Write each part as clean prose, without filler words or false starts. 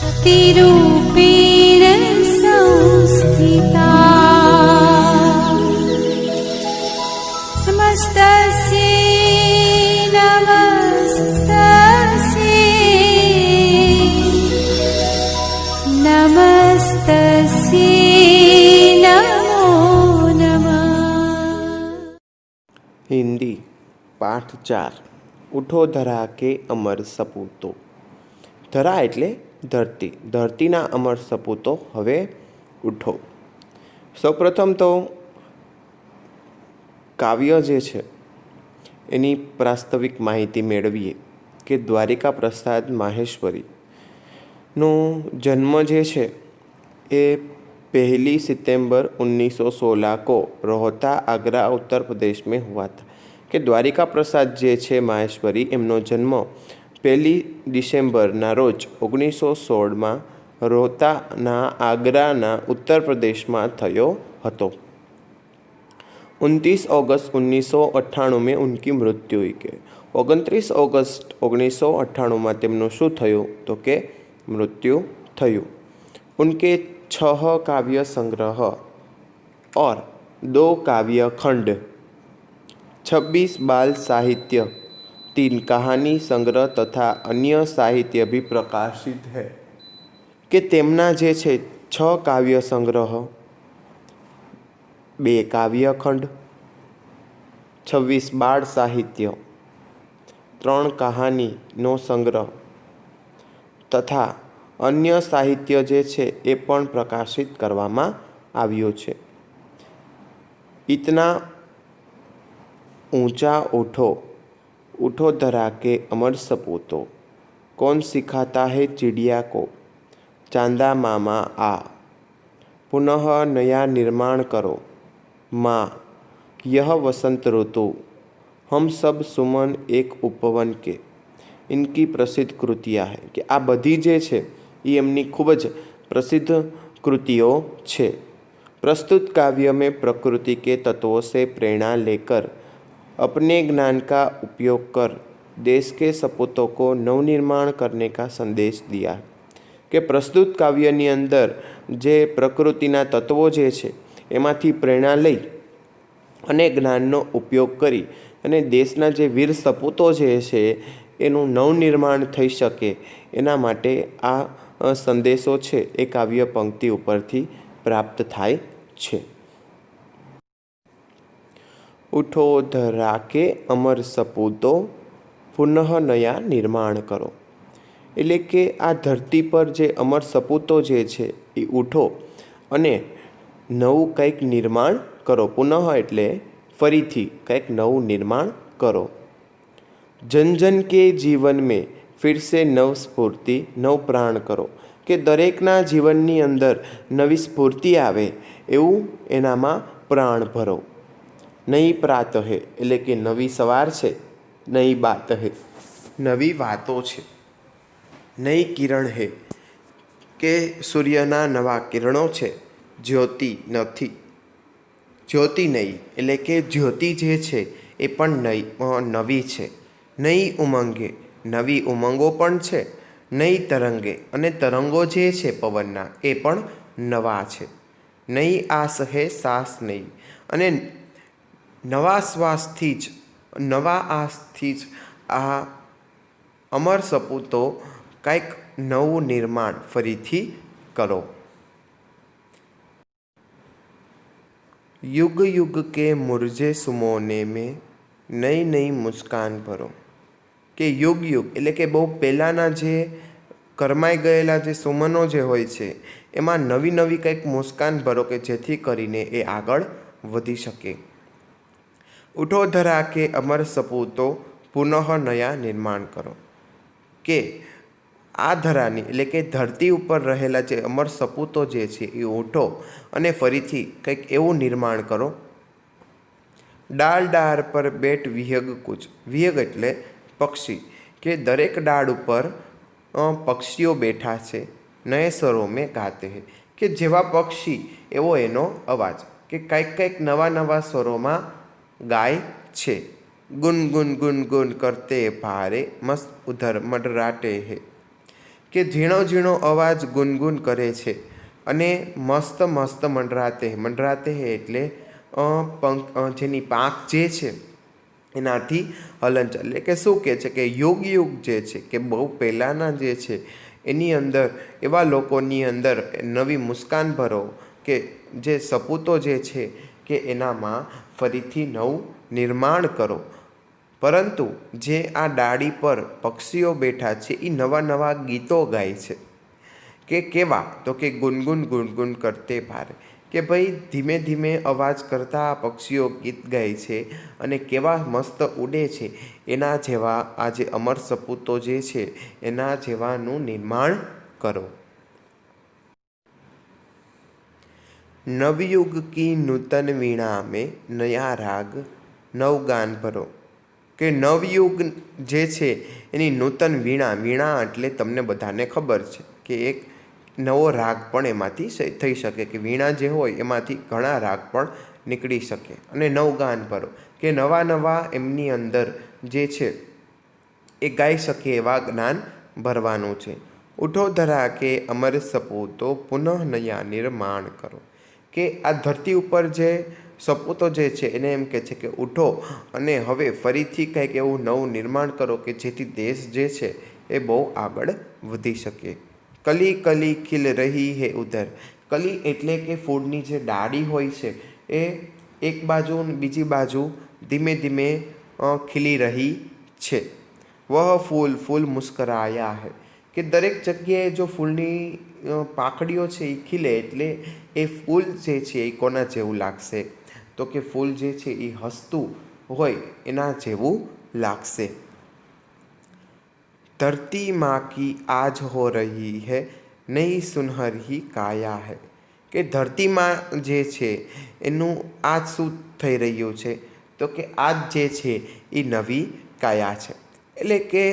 शक्तिरूपेण संस्थिता नमस्तस्यै नमस्तस्यै नमो नमः। हिंदी पाठ 4 उठो धरा के अमर सपूतो। धरा एटले धरती, धरतीना अमर सपूतो हवे उठो। सौप्रथम तो काव्य जे छे एनी प्रास्ताविक माहिती मेळवीए के द्वारिका प्रसाद माहेश्वरी नो जन्म जे छे ए 1 सितंबर 1916 को रोहता आगरा उत्तर प्रदेश में हुआ था। कि द्वारिका प्रसाद जे छे माहेश्वरी एमनो जन्म 1 डिसेम्बरना रोज 1916 में रोहताना आगराना उत्तर प्रदेश में थयो हतो। 29 अगस्त 1998 में उनकी मृत्यु हुई। के 29 अगस्त 1998 में तेमनुं शुं थयुं तो के मृत्यु थयुं। उनके 6 काव्य संग्रह और 2 काव्य खंड, 26 बाल साहित्य, 3 कहानी संग्रह तथा अन्य साहित्य भी प्रकाशित है। कि तेमना जे छे 6 काव्य संग्रह, 2 काव्य खंड, 26 बाल साहित्य, 3 कहानी नो संग्रह तथा अन्य साहित्य जे छे ए पण प्रकाशित करवामां आव्यो छे। इतना ऊंचा उठो, उठो धरा के अमर सपूतो, कौन सिखाता है चिड़िया को, चांदा मामा आ, पुनः नया निर्माण करो, माँ यह वसंत ऋतु, हम सब सुमन एक उपवन के, इनकी प्रसिद्ध कृतियाँ है। कि आ बधी जे छे ये एमनी खूब ज प्रसिद्ध कृतियों छे। प्रस्तुत काव्य में प्रकृति के तत्वों से प्रेरणा लेकर अपने ज्ञान का उपयोग कर देश के सपूतों को नवनिर्माण करने का संदेश दिया। कि प्रस्तुत काव्यनी अंदर जे प्रकृतिना तत्वों जे छे एमांथी प्रेरणा लई अने ज्ञाननो उपयोग करी अने देशना जे वीर सपूतो जे छे एनुं नवनिर्माण थई शके एना माटे आ संदेशो छे ए काव्य पंक्ति उपरथी प्राप्त थाय छे। उठो धरा के अमर सपूतो, पुनः नया निर्माण करो। एटले के आ धरती पर जे अमर सपूतो जे छे ए उठो अने नवुं कंईक निर्माण करो। पुनः एटले फरीथी कंईक नवुं निर्माण करो। जन जन के जीवन में फिर से नव स्फूर्ति नव प्राण करो। कि दरेकना जीवननी अंदर नवी स्फूर्ति आवे एवं एनामां प्राण भरो। नई प्रात है एटले कि नवी सवार छे, नई बात है नवी वातो छे, नई किरण है के सूर्यना नवा किरणों छे, ज्योति नथी, ज्योति नहीं एटले के ज्योति जे छे ए पण नवी छे। नई उमंगे नवी उमंगो पण छे, नई तरंगे अने तरंगो जे छे पवनना ए पण नवा छे। नई आस है सास नहीं अने नवा श्वासथी ज नवा आसथी ज आ अमर सपूतो कंईक नवुं निर्माण फरीथी करो। युग युग के मुरझे सुमोने में नई नई मुस्कान भरो। कि युग युग एटले के बहु पहेलाना जे करमाई गयेला जे सुमनो जे होय छे एमां नवी नवी कंईक मुस्कान भरो कि जेथी करीने ए आगळ वधी शके। उठो धरा के अमर सपूतो, पुनः नया निर्माण करो। के आ धरानी एटले के धरती उपर रहेला जे अमर सपूतो जे छे ए उठो अने फरीथी कंईक एवुं निर्माण करो। डाळ डाळ पर बेट विहग कूच, विहग एटले पक्षी। के दरेक डाळ उपर पक्षीओ बैठा छे, नए स्वरों में गाते हैं। कि जेवा पक्षी एवो एनो अवाज। कि कंईक नवा नवा स्वरों में गाय छे। गुन गुन गुन गुन करते भारे मस्त उधर मडराटे है। કે ઝીણો ઝીણો અવાજ ગુનગુન કરે છે અને મસ્ત મસ્ત મંડરાતે એટલે જેની પાંખ જે છે એનાથી હલનચલન, એટલે કે શું કહે છે કે યુગ જે છે કે બહુ પહેલાંના જે છે એની અંદર એવા લોકોની અંદર નવી મુસ્કાન ભરો કે જે સપૂતો જે છે કે એનામાં ફરીથી નવું નિર્માણ કરો. પરંતુ જે આ ડાળી પર પક્ષીઓ બેઠા છે એ નવા નવા ગીતો ગાય છે. કે કેવા? તો કે ગુનગુન કરતે ભારે, કે ભાઈ ધીમે ધીમે અવાજ કરતા આ પક્ષીઓ ગીત ગાય છે અને કેવા મસ્ત ઉડે છે. એના જેવા આજે અમર સપૂતો જે છે એના જેવાનું નિર્માણ કરો. નવયુગ કી નૂતન વીણા में નયા રાગ નવગાન ભરો, કે નવયુગ જે છે એની નૂતન વીણા એટલે તમને બધાને ખબર છે કે એક નવો રાગ પણ એમાંથી થઈ શકે, કે વીણા જે હોય એમાંથી ઘણા રાગ પણ નીકળી શકે. અને નવગાન ભરો, કે નવા એમની અંદર જે છે એ ગાઈ શકે એવા જ્ઞાન ભરવાનું છે. ઉઠો ધરા કે અમર સપૂતો પુનઃ નયા નિર્માણ કરો, કે આ ધરતી ઉપર જે સપૂતો જે છે એને એમ કહે છે કે ઉઠો અને હવે ફરીથી કંઈક એવું નવું નિર્માણ કરો કે જેથી દેશ જે છે એ બહુ આગળ વધી શકે. કલી કલી ખીલ રહી હે ઉધર, કલી એટલે કે ફૂલની જે ડાળી હોય છે એ એક બાજુ બીજી બાજુ ધીમે ધીમે ખીલી રહી છે. વહ ફૂલ મુસ્કરાયા હૈ, કે દરેક જગ્યાએ જો ફૂલની પાંખડીઓ છે એ ખીલે એટલે એ ફૂલ જે છે એ કોના જેવું લાગશે? તો કે ફૂલ જે છે એ હસતું હોય એના જેવું લાગશે. ધરતી માં કી આજ હો રહી હૈ નઈ સુનહરી કાયા હૈ, કે ધરતીમાં જે છે એનું આજ શું થઈ રહ્યું છે? તો કે આજ જે છે એ નવી કાયા છે. એટલે કે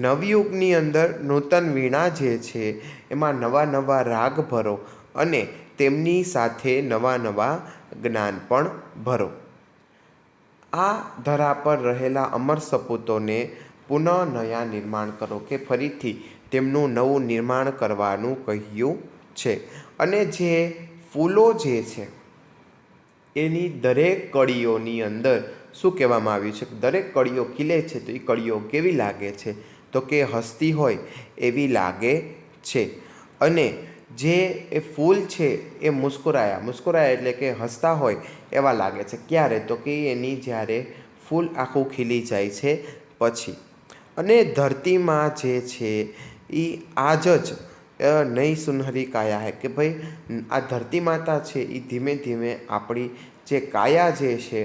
નવયુગની અંદર નૂતન વીણા જે છે એમાં નવા રાગ ભરો અને તેમની સાથે નવા જ્ઞાન પણ ભરો. આ ધરા પર રહેલા અમર સપૂતોને પુનઃ નયા નિર્માણ કરો, કે ફરીથી તેમનું નવું નિર્માણ કરવાનું કહ્યું છે. અને જે ફૂલો જે છે એની દરેક કળીઓની અંદર શું કહેવામાં આવ્યું છે? દરેક કળીઓ ખીલે છે તો એ કળીઓ કેવી લાગે છે? તો કે હસતી હોય એવી લાગે છે. અને જે એ ફૂલ છે એ મુસ્કરાયા એટલે કે હસતા હોય એવા લાગે છે. ક્યારે? તો કે એની જ્યારે ફૂલ આખું ખીલી જાય છે પછી. અને ધરતીમાં જે છે એ આજ જ નઈ સુનહરી કાયા હે, કે ભાઈ આ ધરતી માતા છે એ ધીમે ધીમે આપણી જે કાયા જે છે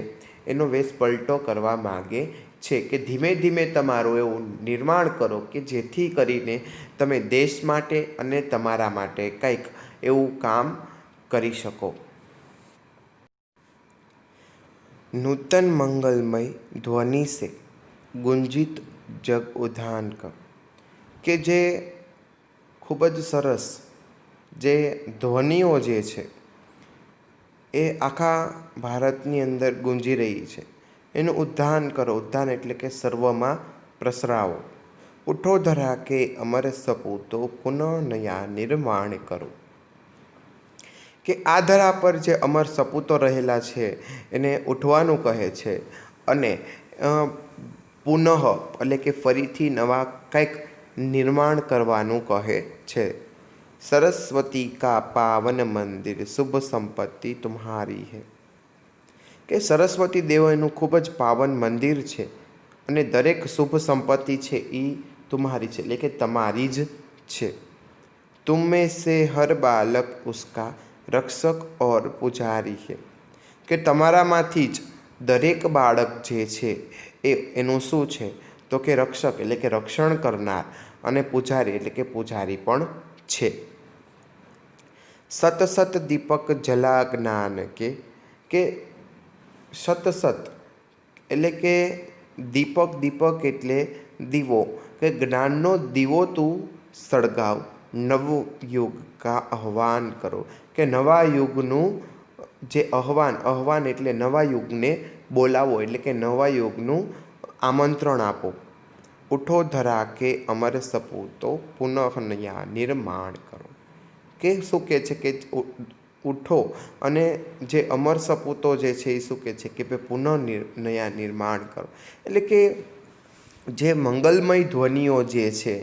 એનો વેશ પલટો કરવા માગે છે. કે ધીમે ધીમે તમારું એવું નિર્માણ કરો કે જેથી કરીને તમે દેશ માટે અને તમારા માટે કંઈક એવું કામ કરી શકો. નૂતન મંગલમય ધ્વનિ સે ગુંજિત જગ ઉધાન કર, કે જે ખૂબ જ સરસ જે ધ્વનિઓ જે છે એ આખા ભારતની અંદર ગુંજી રહી છે એનું ઉદ્ધાન કરો. ઉદ્ધાન એટલે કે સર્વમાં પ્રસરાવો. ઉઠો ધરા કે અમર સપૂતો પુનઃ નયા નિર્માણ કરો, કે આ ધરા પર જે અમર સપૂતો રહેલા છે એને ઉઠવાનું કહે છે અને પુનઃ એટલે કે ફરીથી નવા કંઈક નિર્માણ કરવાનું કહે છે. સરસ્વતી કા પાવન મંદિર શુભ સંપત્તિ તુમ્હારી હૈ, કે સરસ્વતી દેવ એનું ખૂબ જ પાવન મંદિર છે અને દરેક શુભ સંપત્તિ છે એ તુમ્હારી છે એટલે કે તમારી જ છે. तुम में से हर बालक उसका रक्षक और पुजारी है, કે તમારામાંથી જ દરેક બાળક જે છે એ એનું શું છે? તો કે રક્ષક એટલે કે રક્ષણ કરનાર અને પુજારી એટલે કે પુજારી પણ છે. સત સત દીપક જલા જ્ઞાન કે સત એટલે કે દીપક એટલે દીવો, કે જ્ઞાનનો દીવો તું સળગાવ. નવયુગ કા આહ્વાન કરો, કે નવા યુગનું જે આહ્વાન એટલે નવા યુગને બોલાવો એટલે કે નવા યુગનું આમંત્રણ આપો. ઉઠો ધરા કે અમર સપૂતો પુનઃ નયા નિર્માણ કરો. કે શું કહે છે કે ઉઠો અને જે અમર સપૂતો જે છે એ શું કહે છે કે ભાઈ પુનઃ નયા નિર્માણ કરો. એટલે કે જે મંગલમય ધ્વનિઓ જે છે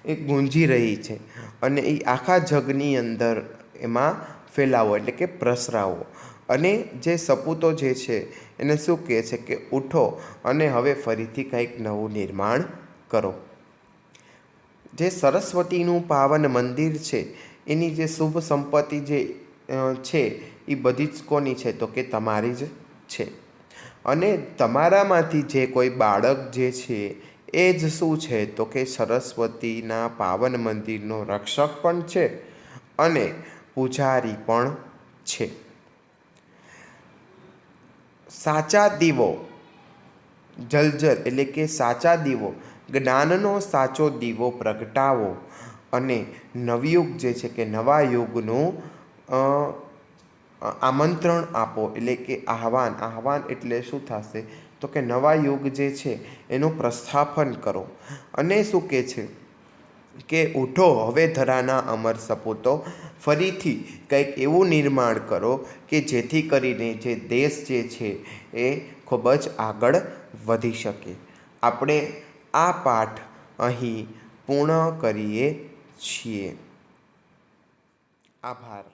એ ગુંજી રહી છે અને એ આખા જગની અંદર એમાં ફેલાવો એટલે કે પ્રસરાવો. અને જે સપૂતો જે છે એને શું કહે છે કે ઉઠો અને હવે ફરીથી કંઈક નવું નિર્માણ કરો. જે સરસ્વતીનું પાવન મંદિર છે એની જે શુભ સંપત્તિ જે છે એ બધી જ કોની છે તો કે તમારી જ છે. અને તમારામાંથી જે કોઈ બાળક જે છે એ જ શું છે તો કે સરસ્વતીના પાવન મંદિરનો રક્ષક પણ છે અને પૂજારી પણ છે. સાચા દીવો જલજલ એટલે કે સાચા દીવો જ્ઞાનનો સાચો દીવો પ્રગટાવો અને નવયુગ જે છે કે નવા યુગનું આમંત્રણ આપો એટલે કે આહવાન એટલે શું થશે તો કે નવા યુગ જે છે એનું પ્રસ્થાપન કરો. અને શું કહે છે કે ઉઠો હવે ધરાના અમર સપૂતો ફરીથી કંઈક એવું નિર્માણ કરો કે જેથી કરીને જે દેશ જે છે એ ખૂબ જ આગળ વધી શકે. આપણે આ પાઠ અહીં પૂર્ણ કરીએ છીએ. આભાર.